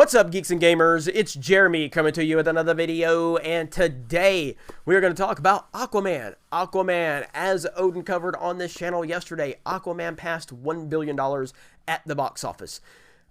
What's up, geeks and gamers? It's Jeremy coming to you with another video, and today we're going to talk about Aquaman. Aquaman, as Odin covered on this channel yesterday, Aquaman passed $1 billion at the box office.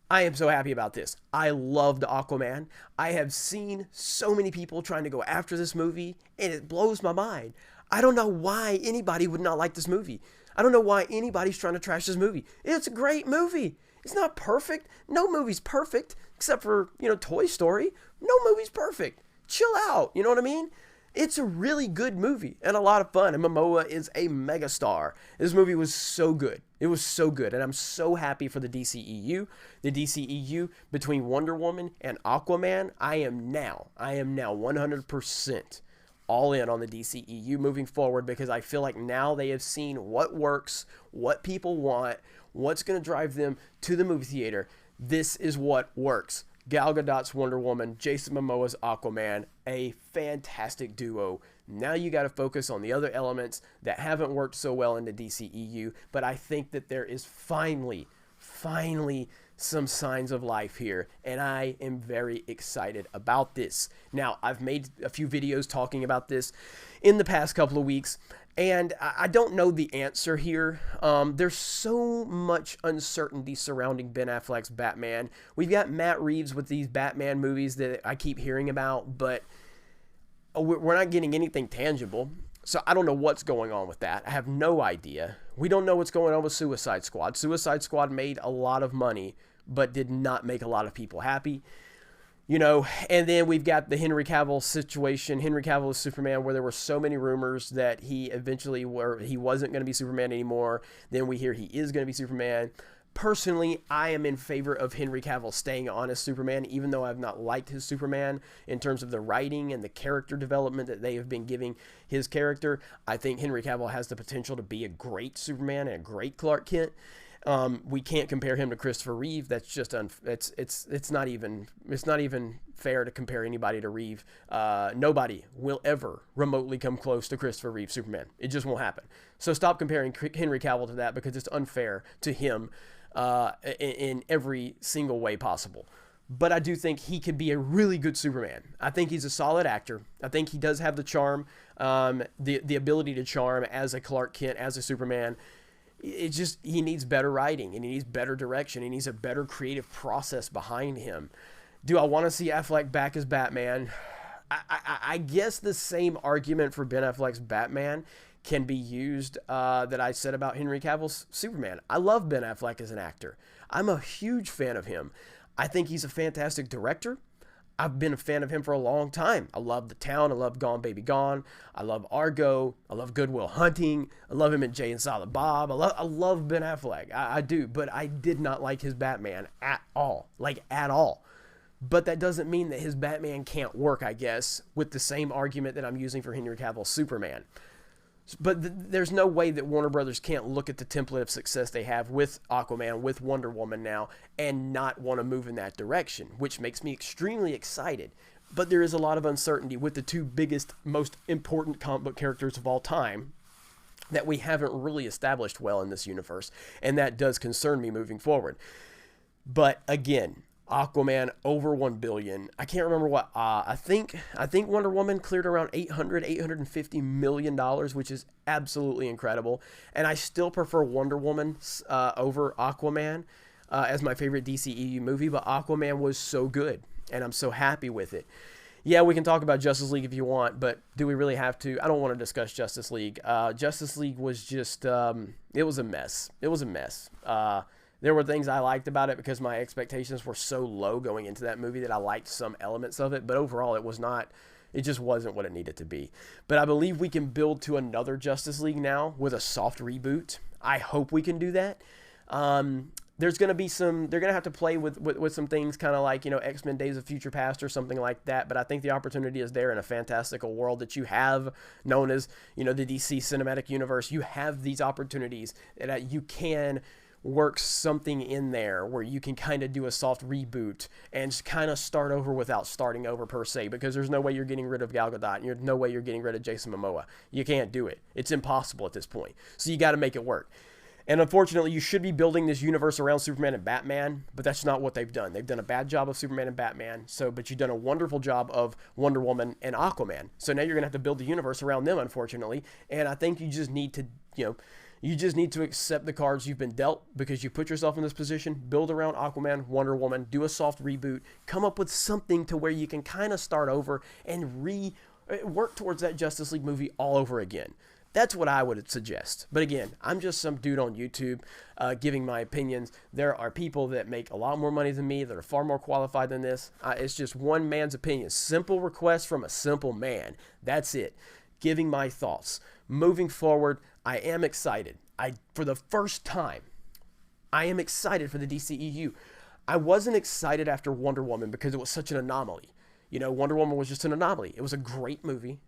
I am so happy about this. I loved Aquaman. I have seen so many people trying to go after this movie, and it blows my mind. I don't know why anybody would not like this movie. I don't know why anybody's trying to trash this movie. It's a great movie. It's not perfect. No movie's perfect, except for, Toy Story. No movie's perfect. Chill out, you know what I mean? It's a really good movie and a lot of fun, and Momoa is a megastar. This movie was so good. It was so good, and I'm so happy for the DCEU. The DCEU, between Wonder Woman and Aquaman, I am now 100% all in on the DCEU moving forward, because I feel like now they have seen what works, what people want, what's going to drive them to the movie theater. This is what works. Gal Gadot's Wonder Woman, Jason Momoa's Aquaman, a fantastic duo. Now you got to focus on the other elements that haven't worked so well in the DCEU, but I think that there is finally some signs of life here, and I am very excited about this. Now, I've made a few videos talking about this in the past couple of weeks, and I don't know the answer here. There's so much uncertainty surrounding Ben Affleck's Batman. We've got Matt Reeves with these Batman movies that I keep hearing about, but we're not getting anything tangible. So I don't know what's going on with that. I have no idea. We don't know what's going on with Suicide Squad. Suicide Squad made a lot of money, but did not make a lot of people happy. And then we've got the Henry Cavill situation. Henry Cavill is Superman, where there were so many rumors that he wasn't going to be Superman anymore. Then we hear he is going to be Superman. Personally, I am in favor of Henry Cavill staying on as Superman, even though I've not liked his Superman in terms of the writing and the character development that they have been giving his character. I think Henry Cavill has the potential to be a great Superman and a great Clark Kent. We can't compare him to Christopher Reeve. That's just it's not even fair to compare anybody to Reeve. Nobody will ever remotely come close to Christopher Reeve Superman. It just won't happen. So stop comparing Henry Cavill to that, because it's unfair to him in every single way possible. But I do think he could be a really good Superman. I think he's a solid actor. I think he does have the charm, the ability to charm as a Clark Kent, as a Superman. It's just, he needs better writing, and he needs better direction. He needs a better creative process behind him. Do I want to see Affleck back as Batman? I guess the same argument for Ben Affleck's Batman can be used that I said about Henry Cavill's Superman. I love Ben Affleck as an actor. I'm a huge fan of him. I think he's a fantastic director. I've been a fan of him for a long time. I love The Town. I love Gone Baby Gone. I love Argo. I love Good Will Hunting. I love him in Jay and Silent Bob. I love Ben Affleck. I do, but I did not like his Batman at all. Like, at all. But that doesn't mean that his Batman can't work, I guess, with the same argument that I'm using for Henry Cavill's Superman. But there's no way that Warner Brothers can't look at the template of success they have with Aquaman, with Wonder Woman now, and not want to move in that direction, which makes me extremely excited. But there is a lot of uncertainty with the two biggest, most important comic book characters of all time that we haven't really established well in this universe, and that does concern me moving forward. But again, Aquaman over $1 billion. I can't remember what. I think Wonder Woman cleared around $850 million, which is absolutely incredible. And I still prefer Wonder Woman over Aquaman as my favorite DCEU movie. But Aquaman was so good, and I'm so happy with it. Yeah, we can talk about Justice League if you want, but do we really have to? I don't want to discuss Justice League. Justice League was just, it was a mess. It was a mess. There were things I liked about it because my expectations were so low going into that movie that I liked some elements of it, but overall it just wasn't what it needed to be. But I believe we can build to another Justice League now with a soft reboot. I hope we can do that. There's going to be they're going to have to play with some things kind of like, X-Men Days of Future Past or something like that, but I think the opportunity is there in a fantastical world that you have known as, the DC Cinematic Universe. You have these opportunities that you can work something in there where you can kind of do a soft reboot and kind of start over without starting over per se, because there's no way you're getting rid of Gal Gadot, and there's no way you're getting rid of Jason Momoa. You can't do it. It's impossible at this point. So you got to make it work. And unfortunately, you should be building this universe around Superman and Batman, but that's not what they've done. They've done a bad job of Superman and Batman, but you've done a wonderful job of Wonder Woman and Aquaman. So now you're going to have to build the universe around them, unfortunately. And I think you just need to, you just need to accept the cards you've been dealt because you put yourself in this position, build around Aquaman, Wonder Woman, do a soft reboot, come up with something to where you can kind of start over and work towards that Justice League movie all over again. That's what I would suggest. But again, I'm just some dude on YouTube giving my opinions. There are people that make a lot more money than me that are far more qualified than this. It's just one man's opinion. Simple request from a simple man. That's it. Giving my thoughts. Moving forward, I am excited. For the first time, I am excited for the DCEU. I wasn't excited after Wonder Woman because it was such an anomaly. Wonder Woman was just an anomaly. It was a great movie.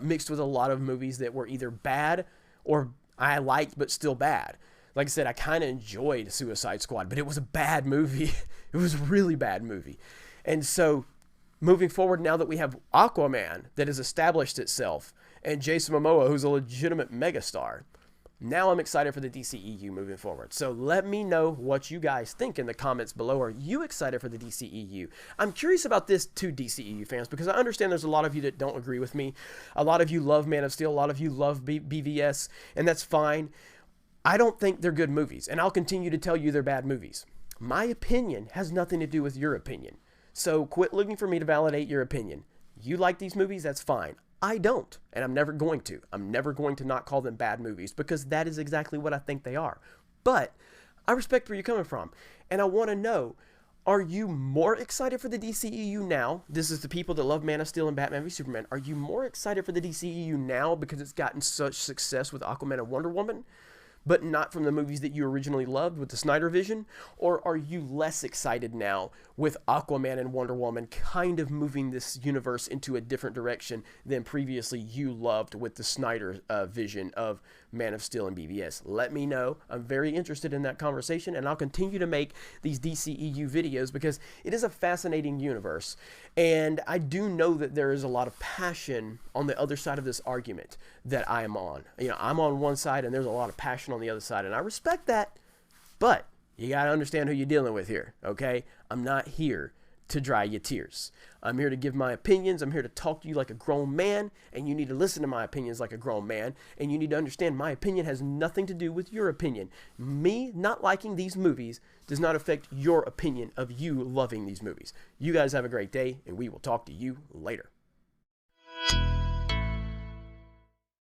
Mixed with a lot of movies that were either bad or I liked but still bad. Like I said, I kind of enjoyed Suicide Squad, but it was a bad movie. It was a really bad movie. And so moving forward, now that we have Aquaman that has established itself and Jason Momoa, who's a legitimate megastar, now I'm excited for the DCEU moving forward. So let me know what you guys think in the comments below. Are you excited for the DCEU? I'm curious about this too, DCEU fans, because I understand there's a lot of you that don't agree with me. A lot of you love Man of Steel. A lot of you love BVS, and that's fine. I don't think they're good movies, and I'll continue to tell you they're bad movies. My opinion has nothing to do with your opinion. So quit looking for me to validate your opinion. You like these movies, that's fine. I don't, and I'm never going to. I'm never going to not call them bad movies because that is exactly what I think they are. But I respect where you're coming from, and I want to know, are you more excited for the DCEU now? This is the people that love Man of Steel and Batman v Superman. Are you more excited for the DCEU now because it's gotten such success with Aquaman and Wonder Woman, but not from the movies that you originally loved with the Snyder Vision? Or are you less excited now with Aquaman and Wonder Woman kind of moving this universe into a different direction than previously you loved with the Snyder vision of Man of Steel and BVS? Let me know. I'm very interested in that conversation, and I'll continue to make these DCEU videos because it is a fascinating universe, and I do know that there is a lot of passion on the other side of this argument that I am on. I'm on one side, and there's a lot of passion on the other side, and I respect that, but you got to understand who you're dealing with here, okay? I'm not here to dry your tears. I'm here to give my opinions. I'm here to talk to you like a grown man, and you need to listen to my opinions like a grown man, and you need to understand my opinion has nothing to do with your opinion. Me not liking these movies does not affect your opinion of you loving these movies. You guys have a great day, and we will talk to you later.